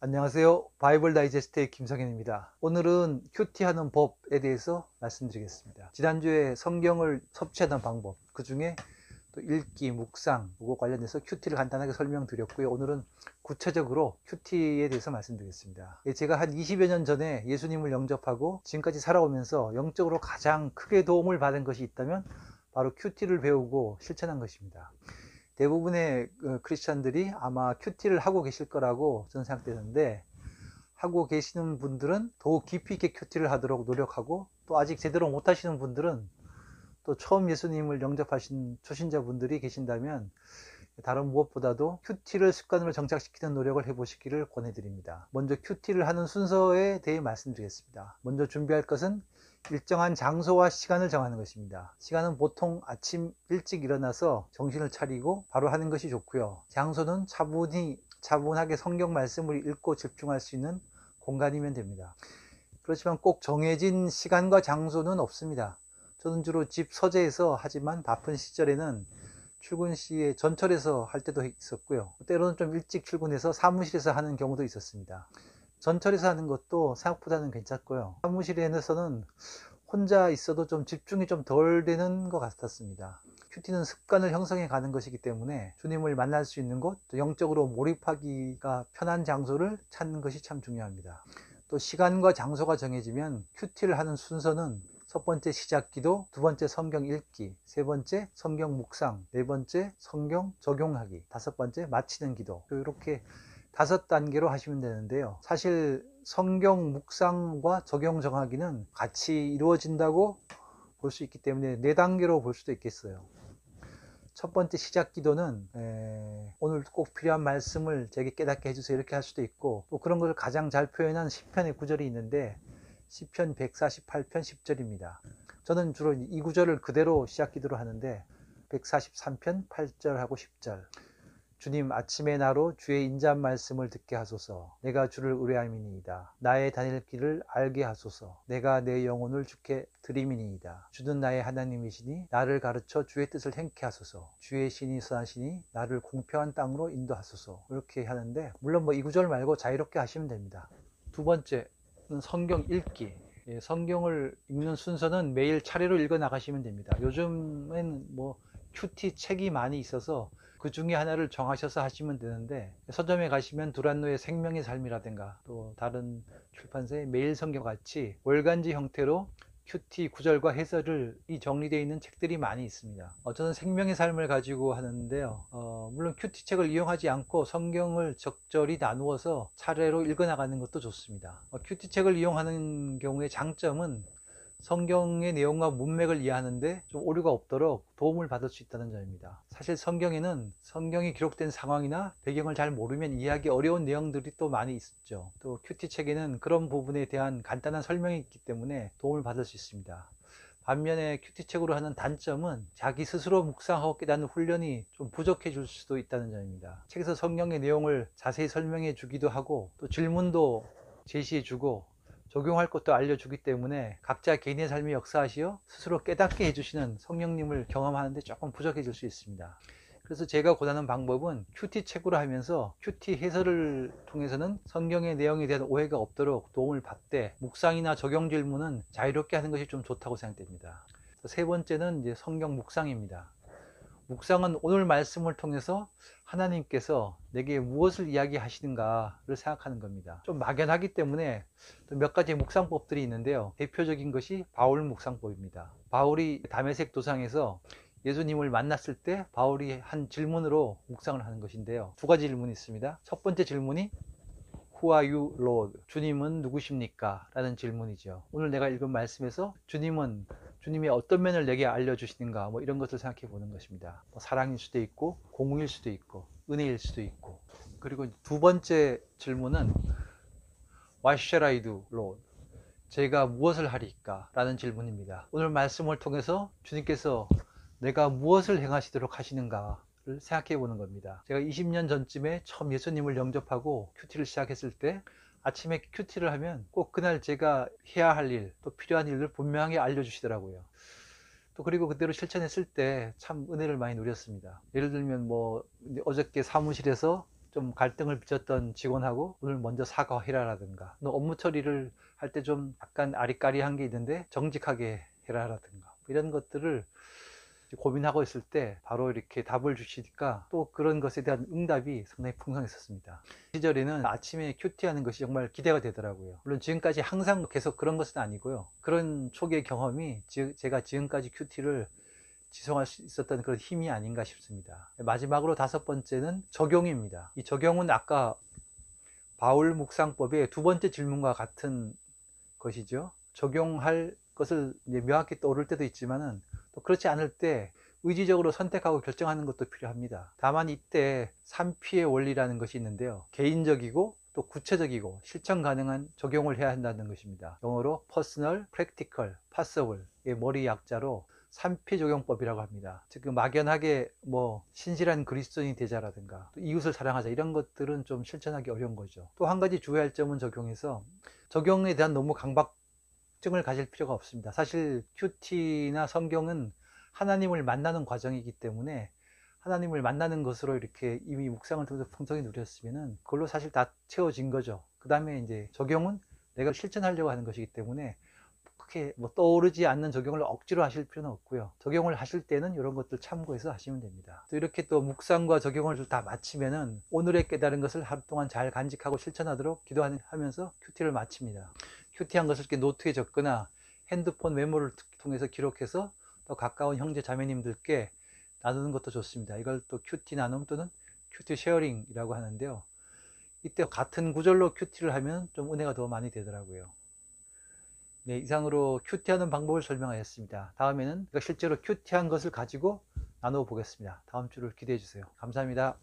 안녕하세요. 바이블 다이제스트의 김성현입니다. 오늘은 큐티하는 법에 대해서 말씀드리겠습니다. 지난주에 성경을 섭취하는 방법, 그 중에 또 읽기, 묵상, 그거 관련해서 큐티를 간단하게 설명드렸고요. 오늘은 구체적으로 큐티에 대해서 말씀드리겠습니다. 제가 한 20여 년 전에 예수님을 영접하고 지금까지 살아오면서 영적으로 가장 크게 도움을 받은 것이 있다면 바로 큐티를 배우고 실천한 것입니다. 대부분의 크리스찬들이 아마 큐티를 하고 계실 거라고 저는 생각되는데, 하고 계시는 분들은 더욱 깊이 있게 큐티를 하도록 노력하고, 또 아직 제대로 못 하시는 분들은 또 처음 예수님을 영접하신 초신자분들이 계신다면 다른 무엇보다도 큐티를 습관으로 정착시키는 노력을 해보시기를 권해드립니다. 먼저 큐티를 하는 순서에 대해 말씀드리겠습니다. 먼저 준비할 것은 일정한 장소와 시간을 정하는 것입니다. 시간은 보통 아침 일찍 일어나서 정신을 차리고 바로 하는 것이 좋고요. 장소는 차분하게 성경 말씀을 읽고 집중할 수 있는 공간이면 됩니다. 그렇지만 꼭 정해진 시간과 장소는 없습니다. 저는 주로 집 서재에서 하지만 바쁜 시절에는 출근 시에 전철에서 할 때도 있었고요. 때로는 좀 일찍 출근해서 사무실에서 하는 경우도 있었습니다. 전철에서 하는 것도 생각보다는 괜찮고요. 사무실에서는 혼자 있어도 좀 집중이 좀 덜 되는 것 같았습니다. 큐티는 습관을 형성해 가는 것이기 때문에 주님을 만날 수 있는 곳, 또 영적으로 몰입하기가 편한 장소를 찾는 것이 참 중요합니다. 또 시간과 장소가 정해지면 큐티를 하는 순서는 첫 번째 시작 기도, 두 번째 성경 읽기, 세 번째 성경 묵상, 네 번째 성경 적용하기, 다섯 번째 마치는 기도, 이렇게 5단계로 하시면 되는데요. 사실 성경 묵상과 적용 정하기는 같이 이루어진다고 볼 수 있기 때문에 4단계로 볼 수도 있겠어요. 첫 번째 시작 기도는 오늘 꼭 필요한 말씀을 제게 깨닫게 해주세요, 이렇게 할 수도 있고, 또 그런 걸 가장 잘 표현한 시편의 구절이 있는데 시편 148편 10절입니다. 저는 주로 이 구절을 그대로 시작 기도로 하는데 143편 8절하고 10절, 주님, 아침에 나로 주의 인자한 말씀을 듣게 하소서. 내가 주를 의뢰함이니이다. 나의 다닐 길을 알게 하소서. 내가 내 영혼을 주께 드림이니이다. 주는 나의 하나님이시니 나를 가르쳐 주의 뜻을 행케 하소서. 주의 신이 선하시니 나를 공평한 땅으로 인도하소서. 이렇게 하는데, 물론 이 구절 말고 자유롭게 하시면 됩니다. 두 번째는 성경 읽기. 성경을 읽는 순서는 매일 차례로 읽어 나가시면 됩니다. 요즘엔 큐티 책이 많이 있어서 그 중에 하나를 정하셔서 하시면 되는데, 서점에 가시면 두란노의 생명의 삶이라든가 또 다른 출판사의 매일 성경 같이 월간지 형태로 큐티 구절과 해설이 정리되어 있는 책들이 많이 있습니다. 저는 생명의 삶을 가지고 하는데요. 물론 큐티 책을 이용하지 않고 성경을 적절히 나누어서 차례로 읽어 나가는 것도 좋습니다. 큐티 책을 이용하는 경우의 장점은 성경의 내용과 문맥을 이해하는데 좀 오류가 없도록 도움을 받을 수 있다는 점입니다. 사실 성경에는 성경이 기록된 상황이나 배경을 잘 모르면 이해하기 어려운 내용들이 또 많이 있죠. 또 큐티 책에는 그런 부분에 대한 간단한 설명이 있기 때문에 도움을 받을 수 있습니다. 반면에 큐티 책으로 하는 단점은 자기 스스로 묵상하고 깨닫는 훈련이 좀 부족해질 수도 있다는 점입니다. 책에서 성경의 내용을 자세히 설명해 주기도 하고, 또 질문도 제시해 주고 적용할 것도 알려주기 때문에 각자 개인의 삶의 역사하시어 스스로 깨닫게 해주시는 성령님을 경험하는데 조금 부족해질 수 있습니다. 그래서 제가 권하는 방법은 큐티 책으로 하면서 큐티 해설을 통해서는 성경의 내용에 대한 오해가 없도록 도움을 받되, 묵상이나 적용 질문은 자유롭게 하는 것이 좀 좋다고 생각됩니다. 세 번째는 이제 성경 묵상입니다. 묵상은 오늘 말씀을 통해서 하나님께서 내게 무엇을 이야기하시는가를 생각하는 겁니다. 좀 막연하기 때문에 또 몇 가지 묵상법들이 있는데요. 대표적인 것이 바울 묵상법입니다. 바울이 다메섹 도상에서 예수님을 만났을 때 바울이 한 질문으로 묵상을 하는 것인데요. 두 가지 질문이 있습니다. 첫 번째 질문이 Who are you, Lord? 주님은 누구십니까? 라는 질문이죠. 오늘 내가 읽은 말씀에서 주님이 어떤 면을 내게 알려주시는가, 이런 것을 생각해 보는 것입니다. 사랑일 수도 있고, 공의일 수도 있고, 은혜일 수도 있고. 그리고 두 번째 질문은 What shall I do, Lord? 제가 무엇을 하리까? 라는 질문입니다. 오늘 말씀을 통해서 주님께서 내가 무엇을 행하시도록 하시는가 를 생각해 보는 겁니다. 제가 20년 전쯤에 처음 예수님을 영접하고 큐티를 시작했을 때 아침에 큐티를 하면 꼭 그날 제가 해야 할 일, 또 필요한 일을 분명하게 알려주시더라고요. 또 그리고 그대로 실천했을 때 참 은혜를 많이 누렸습니다. 예를 들면 어저께 사무실에서 좀 갈등을 빚었던 직원하고 오늘 먼저 사과해라라든가, 너 업무 처리를 할 때 좀 약간 아리까리한 게 있는데 정직하게 해라라든가, 이런 것들을 고민하고 있을 때 바로 이렇게 답을 주시니까 또 그런 것에 대한 응답이 상당히 풍성했었습니다. 그 시절에는 아침에 큐티하는 것이 정말 기대가 되더라고요. 물론 지금까지 항상 계속 그런 것은 아니고요. 그런 초기의 경험이 제가 지금까지 큐티를 지속할 수 있었던 그런 힘이 아닌가 싶습니다. 마지막으로 5번째는 적용입니다. 이 적용은 아까 바울 묵상법의 두 번째 질문과 같은 것이죠. 적용할 것을 명확히 떠오를 때도 있지만은 또 그렇지 않을 때 의지적으로 선택하고 결정하는 것도 필요합니다. 다만 이때 3P의 원리라는 것이 있는데요. 개인적이고 또 구체적이고 실천 가능한 적용을 해야 한다는 것입니다. 영어로 Personal, Practical, Possible의 머리 약자로 3P 적용법이라고 합니다. 즉 막연하게 신실한 그리스도인이 되자라든가 또 이웃을 사랑하자, 이런 것들은 좀 실천하기 어려운 거죠. 또 한 가지 주의할 점은 적용에 대한 너무 강박증을 가질 필요가 없습니다. 사실 큐티나 성경은 하나님을 만나는 과정이기 때문에 하나님을 만나는 것으로 이렇게 이미 묵상을 통해서 풍성히 누렸으면은 그걸로 사실 다 채워진 거죠. 그 다음에 이제 적용은 내가 실천하려고 하는 것이기 때문에 크게 떠오르지 않는 적용을 억지로 하실 필요는 없고요. 적용을 하실 때는 이런 것들 참고해서 하시면 됩니다. 또 이렇게 또 묵상과 적용을 다 마치면은 오늘의 깨달은 것을 하루 동안 잘 간직하고 실천하도록 기도하면서 큐티를 마칩니다. 큐티한 것을 이렇게 노트에 적거나 핸드폰 메모를 통해서 기록해서 또 가까운 형제 자매님들께 나누는 것도 좋습니다. 이걸 또 큐티 나눔 또는 큐티 쉐어링이라고 하는데요. 이때 같은 구절로 큐티를 하면 좀 은혜가 더 많이 되더라고요. 네, 이상으로 큐티하는 방법을 설명하였습니다. 다음에는 실제로 큐티한 것을 가지고 나눠 보겠습니다. 다음 주를 기대해 주세요. 감사합니다.